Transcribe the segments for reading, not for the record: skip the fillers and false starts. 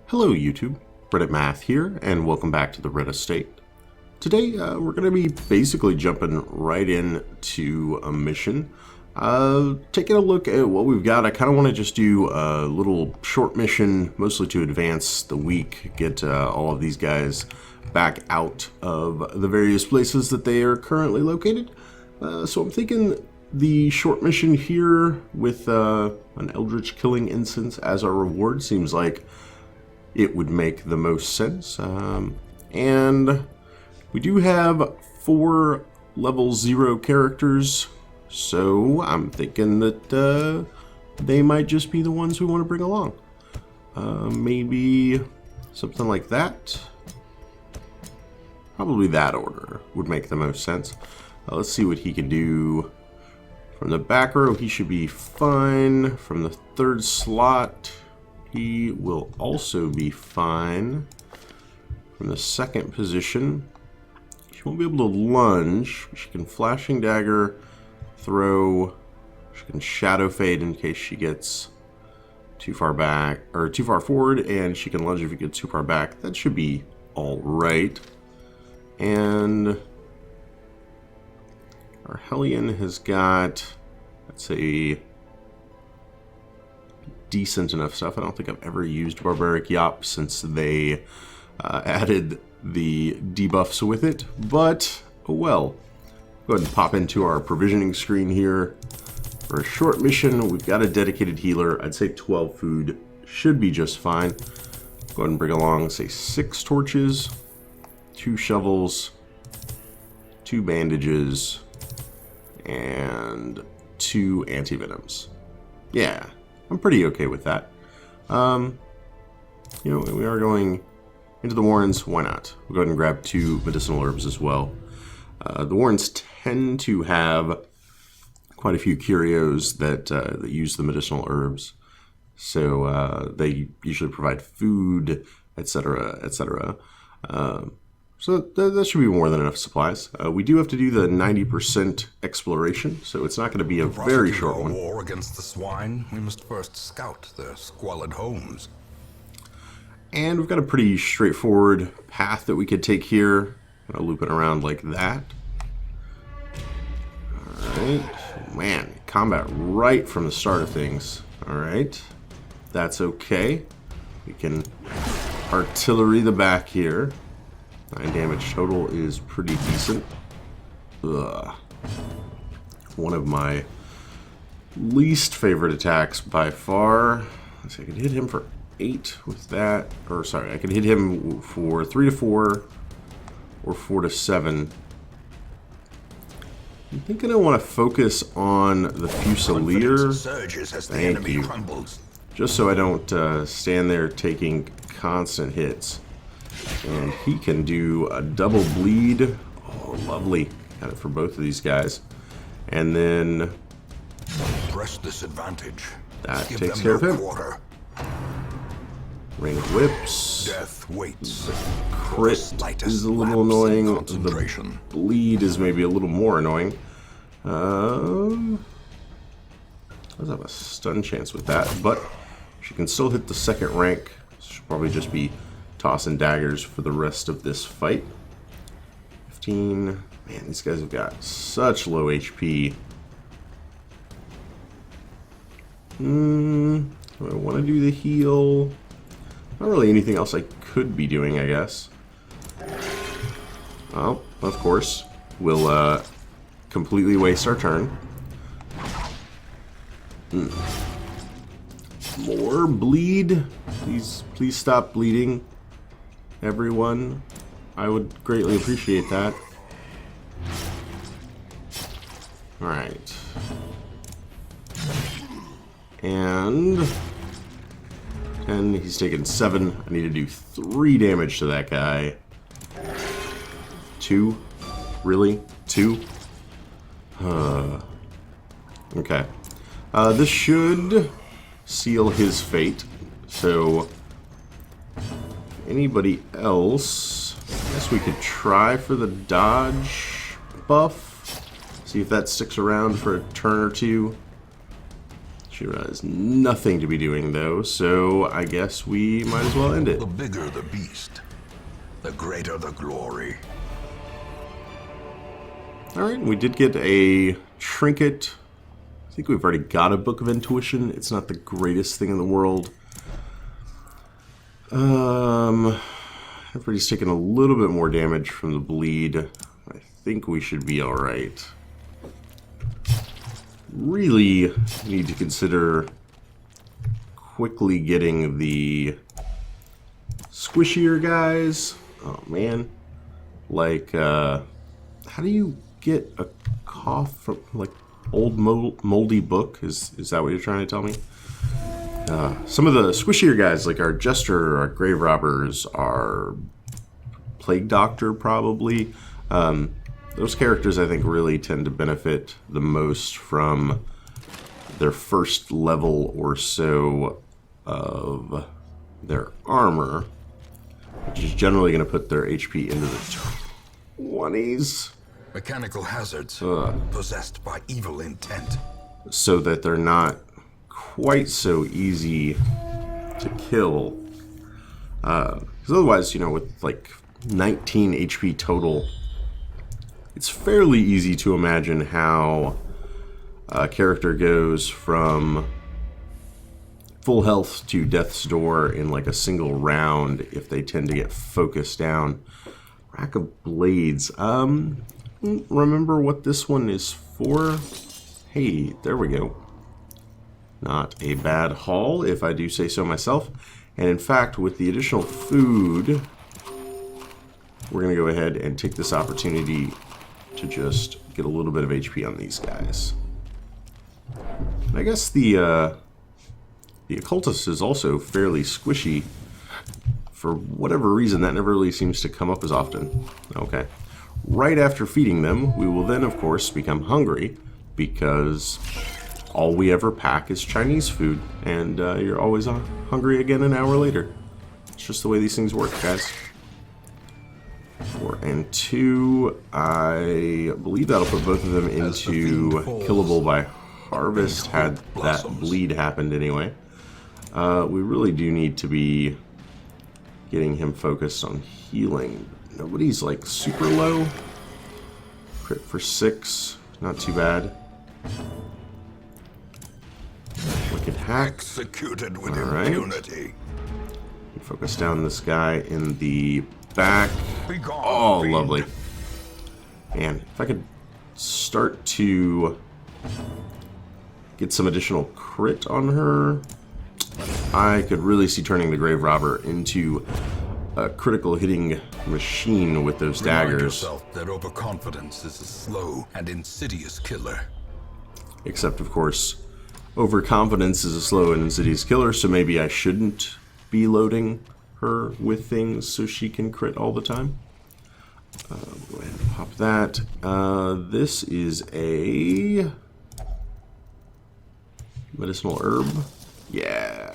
Hello YouTube, Reddit Math here, and welcome back to the Red Estate. Today we're going to be basically jumping right into a mission. Taking a look at what we've got. I kind of want to just do a little short mission, mostly to advance the week, get all of these guys back out of the various places that they are currently located. So I'm thinking the short mission here with an Eldritch killing Incense as our reward seems like it would make the most sense. And we do have 4 level 0 characters, so I'm thinking that they might just be the ones we want to bring along. Maybe something like that. Probably that order would make the most sense. Let's see what he can do. From the back row, he should be fine. From the 3rd slot, he will also be fine. From the 2nd position, she won't be able to lunge. She can flashing dagger, throw. She can shadow fade in case she gets too far back or too far forward, and she can lunge if you get too far back. That should be all right. And our Hellion has got, let's say, decent enough stuff. I don't think I've ever used Barbaric Yop since they added the debuffs with it, but oh well. Go ahead and pop into our provisioning screen here. For a short mission, we've got a dedicated healer. I'd say 12 food should be just fine. Go ahead and bring along, say, 6 torches, 2 shovels, 2 bandages, and 2 antivenoms. Yeah, I'm pretty okay with that. You know, we are going into the Warrens. Why not? We'll go ahead and grab 2 medicinal herbs as well. The Warrens tend to have quite a few curios that use the medicinal herbs. So they usually provide food, etc., etc. So that should be more than enough supplies. We do have to do the 90% exploration, so it's not going to be a very short one. War against the Swine, we must first scout their squalid homes. And we've got a pretty straightforward path that we could take here. Loop it around like that. Alright. Man, combat right from the start of things. Alright. That's okay. We can artillery the back here. 9 damage total is pretty decent. Ugh. One of my least favorite attacks by far. Let's see, I could hit him for 8 with that. Or sorry, I could hit him for 3 to 4 or 4 to 7. I'm thinking I want to focus on the Fusilier. Thank you. Just so I don't stand there taking constant hits. And he can do a double bleed. Oh, lovely. Got it for both of these guys. And then press this advantage. That takes care of him. Rain of whips. Death waits. Crit is a little annoying. The bleed is maybe a little more annoying. Does have a stun chance with that, but she can still hit the 2nd rank. She'll probably just be tossing daggers for the rest of this fight. 15. Man, these guys have got such low HP. Do I want to do the heal? Not really anything else I could be doing, I guess. Well, of course, we'll completely waste our turn. More bleed. Please stop bleeding. Everyone, I would greatly appreciate that. Alright. And 10, he's taken 7. I need to do 3 damage to that guy. 2? Really? 2? Okay. This should seal his fate. So anybody else, I guess we could try for the dodge buff. See if that sticks around for a turn or 2. She has nothing to be doing, though, so I guess we might as well end it. The bigger the beast, the greater the glory. Alright, we did get a trinket. I think we've already got a Book of Intuition. It's not the greatest thing in the world. Everybody's taking a little bit more damage from the bleed. I think we should be alright. Really need to consider quickly getting the squishier guys. Oh man. Like, how do you get a cough from, like, old moldy book? Is that what you're trying to tell me? Some of the squishier guys, like our Jester, our Grave Robbers, our Plague Doctor, probably. Those characters, I think, really tend to benefit the most from their first level or so of their armor, which is generally going to put their HP into the 20s. Mechanical hazards possessed by evil intent. So that they're not quite so easy to kill. Because otherwise, you know, with like 19 HP total, it's fairly easy to imagine how a character goes from full health to death's door in like a single round if they tend to get focused down. Rack of Blades. Remember what this one is for? Hey, there we go. Not a bad haul, if I do say so myself. And in fact, with the additional food, we're going to go ahead and take this opportunity to just get a little bit of HP on these guys. I guess the occultist is also fairly squishy. For whatever reason, that never really seems to come up as often. Okay. Right after feeding them, we will then, of course, become hungry, because all we ever pack is Chinese food, and you're always hungry again an hour later. It's just the way these things work, guys. 4 and 2. I believe that'll put both of them into killable by harvest, had that bleed happened anyway. We really do need to be getting him focused on healing. Nobody's like super low. Crit for 6, not too bad. Wicked hack. Executed with impunity. Focus down this guy in the back. Oh, lovely. Man, if I could start to get some additional crit on her, I could really see turning the Grave Robber into a critical hitting machine with those daggers. Remind yourself that overconfidence is a slow and insidious killer. Except, of course, overconfidence is a slow and insidious killer, so maybe I shouldn't be loading her with things so she can crit all the time. Go ahead and pop that. This is a medicinal herb. Yeah.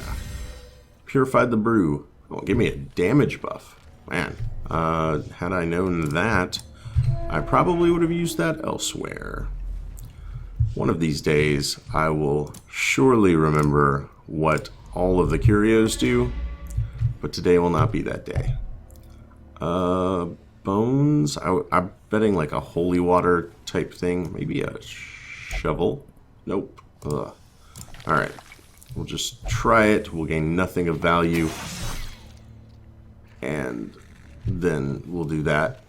Purified the brew. Oh, give me a damage buff. Man, had I known that, I probably would have used that elsewhere. One of these days, I will surely remember what all of the curios do, but today will not be that day. Bones. I'm betting like a holy water type thing. Maybe a shovel. Nope. Ugh. Alright. We'll just try it. We'll gain nothing of value. And then we'll do that.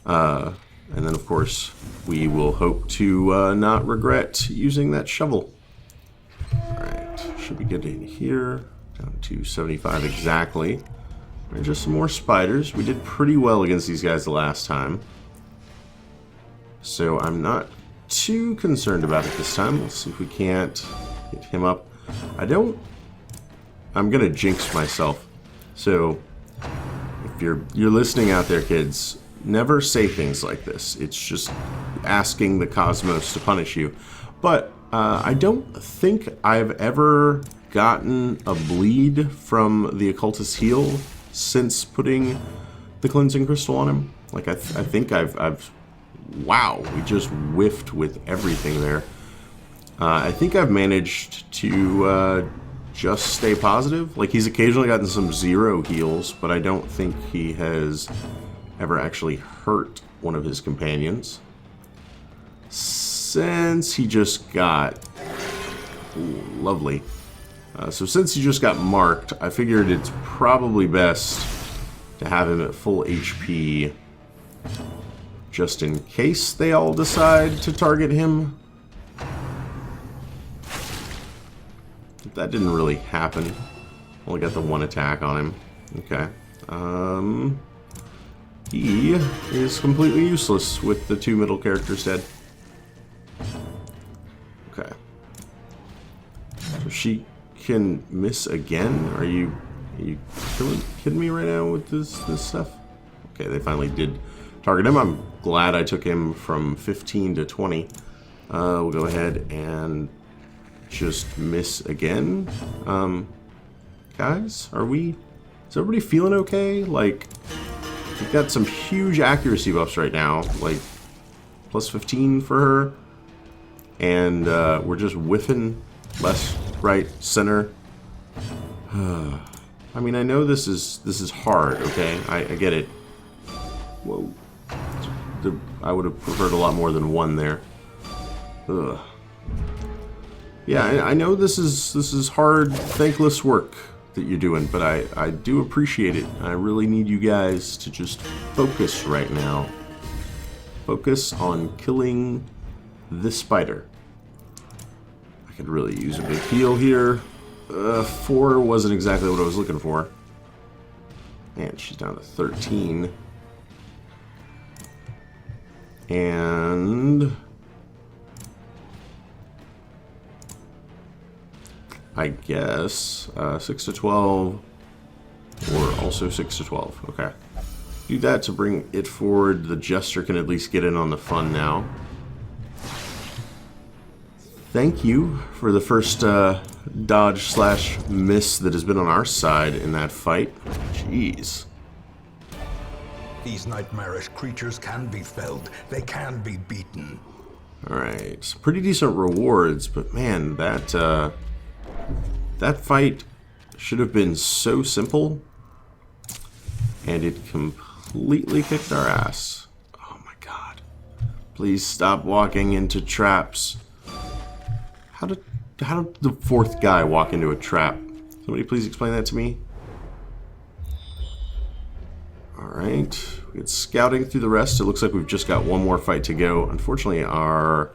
And then, of course, we will hope to not regret using that shovel. Alright. Should be good in here. Down to 75 exactly. There's just some more spiders. We did pretty well against these guys the last time. So I'm not too concerned about it this time. Let's see if we can't get him up. I'm going to jinx myself. So if you're listening out there, kids, never say things like this. It's just asking the cosmos to punish you. But I don't think I've ever gotten a bleed from the occultist heal since putting the cleansing crystal on him. Like I think I've wow, we just whiffed with everything there. I think I've managed to just stay positive. Like, he's occasionally gotten some 0 heals, but I don't think he has ever actually hurt one of his companions. Since he just got... Ooh, lovely. So since he just got marked, I figured it's probably best to have him at full HP just in case they all decide to target him. That didn't really happen. Only got the 1 attack on him. Okay. He is completely useless with the 2 middle characters dead. Okay. So she can miss again? Are you kidding me right now with this stuff? Okay, they finally did target him. I'm glad I took him from 15 to 20. We'll go ahead and just miss again. Guys, is everybody feeling okay? Like, we've got some huge accuracy buffs right now, like plus 15 for her, and we're just whiffing left, right, center. I mean, I know this is hard, okay? I get it. Whoa. I would have preferred a lot more than 1 there. Ugh. Yeah, I know this is hard, thankless work that you're doing, but I do appreciate it. I really need you guys to just focus right now. Focus on killing this spider. I could really use a big heal here. 4 wasn't exactly what I was looking for. Man, she's down to 13. And I guess 6 to 12, or also 6 to 12. Okay. Do that to bring it forward. The Jester can at least get in on the fun now. Thank you for the first dodge/miss that has been on our side in that fight. Jeez. These nightmarish creatures can be felled. They can be beaten. Alright. Some pretty decent rewards, but man, that fight should have been so simple, and it completely kicked our ass. Oh my god. Please stop walking into traps. How did the 4th guy walk into a trap? Somebody please explain that to me. Alright. We get scouting through the rest. It looks like we've just got 1 more fight to go. Unfortunately, our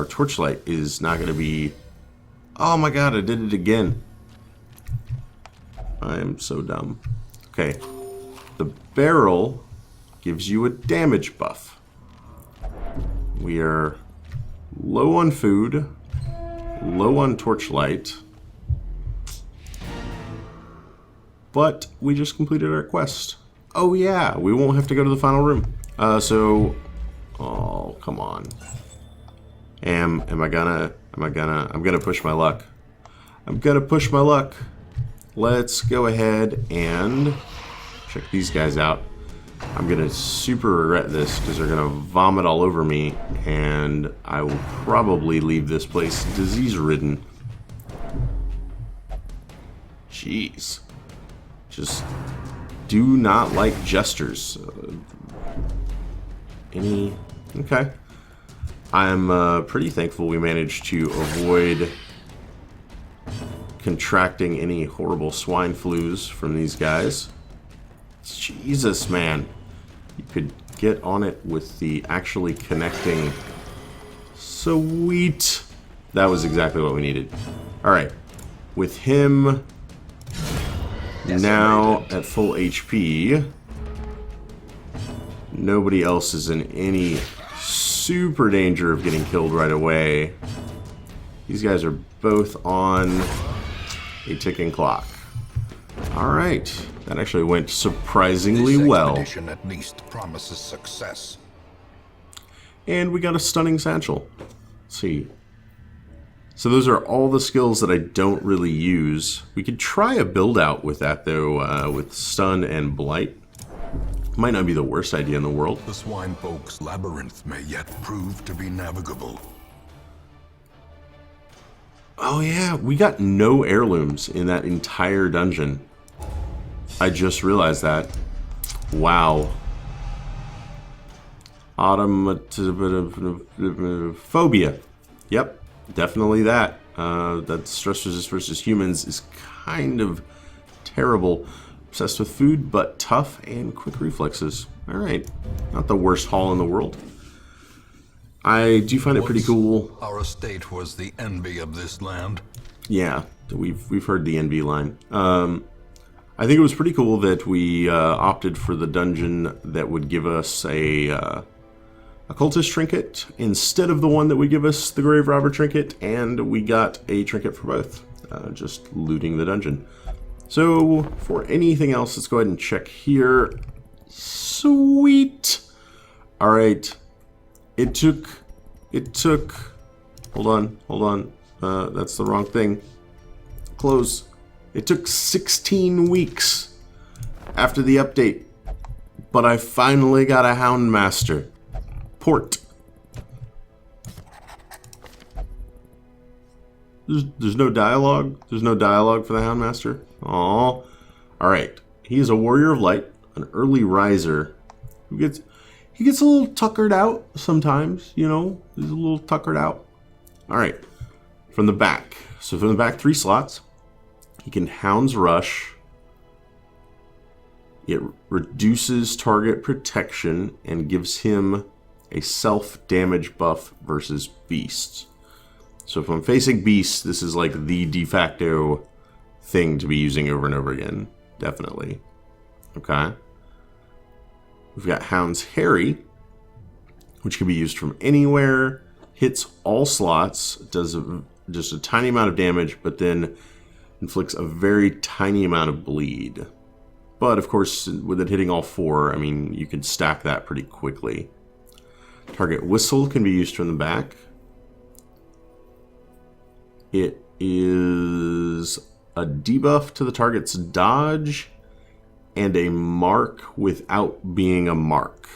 torchlight is not going to be... Oh my god, I did it again. I am so dumb. Okay. The barrel gives you a damage buff. We are low on food, low on torchlight, but we just completed our quest. Oh yeah, we won't have to go to the final room. Oh, come on. I'm gonna push my luck. I'm gonna push my luck. Let's go ahead and check these guys out. I'm gonna super regret this because they're gonna vomit all over me, and I will probably leave this place disease-ridden. Jeez. Just do not like jesters. Okay. I'm pretty thankful we managed to avoid contracting any horrible swine flus from these guys. Jesus, man. You could get on it with the actually connecting. Sweet. That was exactly what we needed. Alright. With him now at full HP, nobody else is in any super danger of getting killed right away. These guys are both on a ticking clock. Alright. That actually went surprisingly well. This expedition at least promises success. And we got a stunning satchel. Let's see. So those are all the skills that I don't really use. We could try a build out with that though, with stun and blight. Might not be the worst idea in the world. The swine folk's labyrinth may yet prove to be navigable. Oh yeah, we got no heirlooms in that entire dungeon. I just realized that. Wow. Autophobia. Yep, definitely that. That stress resist versus humans is kind of terrible. Obsessed with food, but tough and quick reflexes. Alright, not the worst haul in the world. I do find it pretty cool. Our estate was the envy of this land. Yeah, we've heard the envy line. I think it was pretty cool that we opted for the dungeon that would give us a cultist trinket instead of the one that would give us the grave robber trinket, and we got a trinket for both, just looting the dungeon. So for anything else, let's go ahead and check here. Sweet. All right. It took, hold on. That's the wrong thing. Close. It took 16 weeks after the update, but I finally got a Hound Master. Port. There's no dialogue? There's no dialogue for the Hound Master? Aww. Alright. He is a warrior of light, an early riser. He gets a little tuckered out sometimes, you know. He's a little tuckered out. Alright. From the back. So from the back, 3 slots. He can Hound's Rush. It reduces target protection and gives him a self-damage buff versus beasts. So if I'm facing beasts, this is like the de facto thing to be using over and over again. Definitely. Okay. We've got Hound's Harry, which can be used from anywhere. Hits all slots. Does just a tiny amount of damage, but then inflicts a very tiny amount of bleed. But of course, with it hitting all 4, I mean, you can stack that pretty quickly. Target Whistle can be used from the back. It is a debuff to the target's dodge and a mark without being a mark.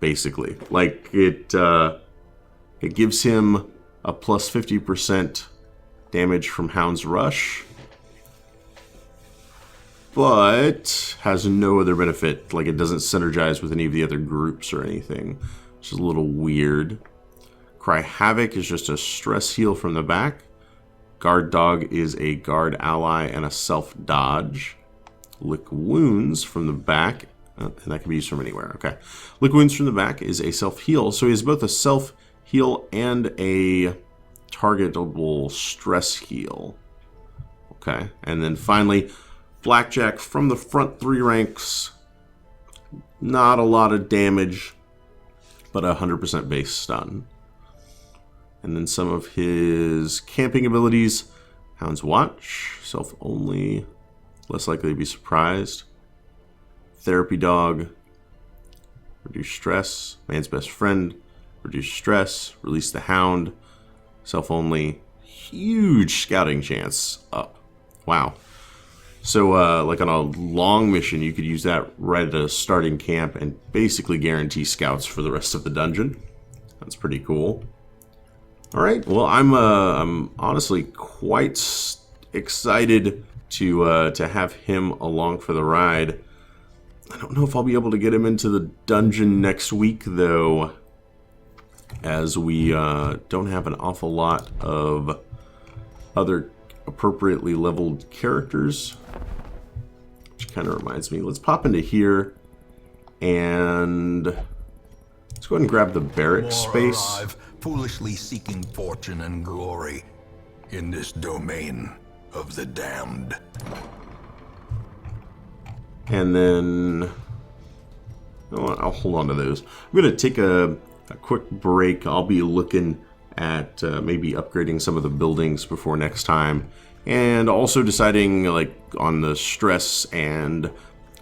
Basically, like it gives him a plus 50% damage from Hound's Rush, but has no other benefit. Like it doesn't synergize with any of the other groups or anything, which is a little weird. Cry Havoc is just a stress heal from the back. Guard Dog is a guard ally and a self-dodge. Lick Wounds from the back, and that can be used from anywhere, okay. Lick Wounds from the back is a self-heal, so he has both a self-heal and a targetable stress heal. Okay, and then finally, Blackjack from the front 3 ranks. Not a lot of damage, but 100% base stun. And then some of his camping abilities. Hound's Watch, self-only, less likely to be surprised. Therapy Dog, reduce stress. Man's Best Friend, reduce stress. Release the Hound, self-only, huge scouting chance up. Wow. So like on a long mission, you could use that right at a starting camp and basically guarantee scouts for the rest of the dungeon. That's pretty cool. All right, well, I'm honestly quite excited to have him along for the ride. I don't know if I'll be able to get him into the dungeon next week, though, as we don't have an awful lot of other appropriately leveled characters. Which kind of reminds me, let's pop into here and let's go ahead and grab the barrack space. Arrive, foolishly seeking fortune and glory in this domain of the damned. And then I'll hold on to those. I'm going to take a quick break. I'll be looking at maybe upgrading some of the buildings before next time, and also deciding like on the stress and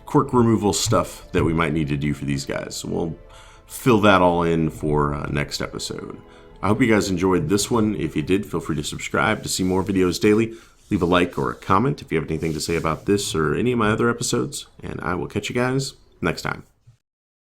quirk removal stuff that we might need to do for these guys. So we'll fill that all in for next episode. I hope you guys enjoyed this one. If you did, feel free to subscribe to see more videos daily. Leave a like or a comment if you have anything to say about this or any of my other episodes, and I will catch you guys next time.